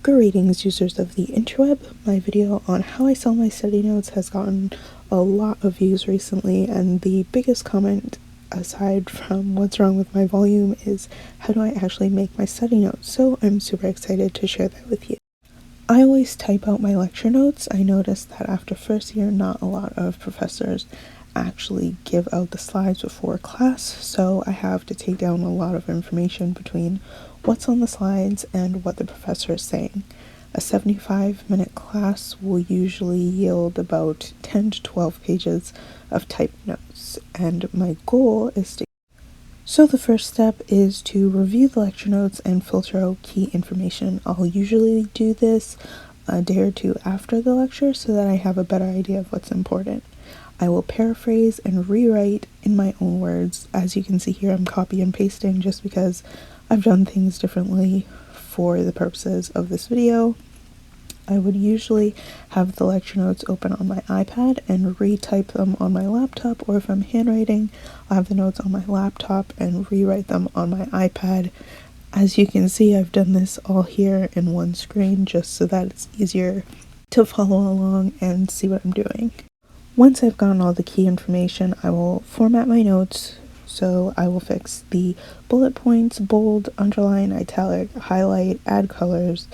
Greetings, users of the interweb. My video on how I sell my study notes has gotten a lot of views recently, and the biggest comment, aside from what's wrong with my volume, is how do I actually make my study notes. So I'm super excited to share that with you. I always type out my lecture notes. I noticed that after first year, not a lot of professors actually give out the slides before class, so I have to take down a lot of information between what's on the slides and what the professor is saying. A 75-minute class will usually yield about 10 to 12 pages of typed notes, and my goal is to... So the first step is to review the lecture notes and filter out key information. I'll usually do this a day or two after the lecture so that I have a better idea of what's important. I will paraphrase and rewrite in my own words. As you can see here, I'm copy and pasting just because I've done things differently for the purposes of this video. I would usually have the lecture notes open on my iPad and retype them on my laptop, or if I'm handwriting, I'll have the notes on my laptop and rewrite them on my iPad. As you can see, I've done this all here in one screen just so that it's easier to follow along and see what I'm doing. Once I've gotten all the key information, I will format my notes. So I will fix the bullet points, bold, underline, italic, highlight, add colors,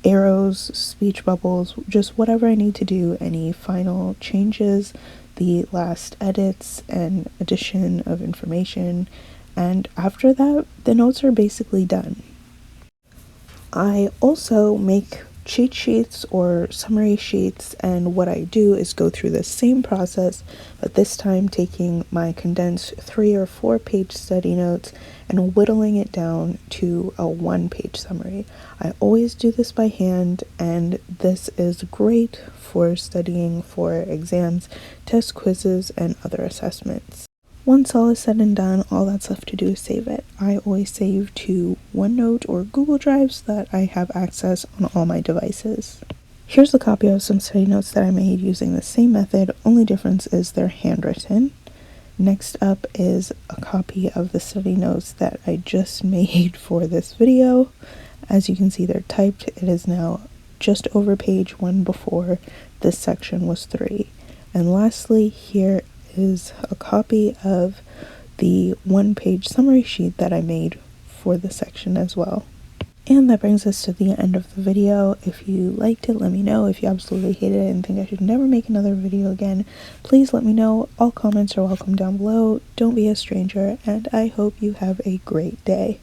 arrows, speech bubbles, just whatever I need to do, any final changes, the last edits and addition of information, and after that, the notes are basically done. I also make cheat sheets or summary sheets, and what I do is go through the same process, but this time taking my condensed 3 or 4 page study notes and whittling it down to a 1-page summary. I always do this by hand, and this is great for studying for exams, test quizzes, and other assessments. Once all is said and done, all that's left to do is save it. I always save to OneNote or Google Drive so that I have access on all my devices. Here's a copy of some study notes that I made using the same method, only difference is they're handwritten. Next up is a copy of the study notes that I just made for this video. As you can see, they're typed. It is now just over page 1 before this section was 3. And lastly, here is a copy of the 1-page summary sheet that I made for the section as well. And that brings us to the end of the video. If you liked it, let me know. If you absolutely hated it and think I should never make another video again, please let me know. All comments are welcome down below. Don't be a stranger, and I hope you have a great day.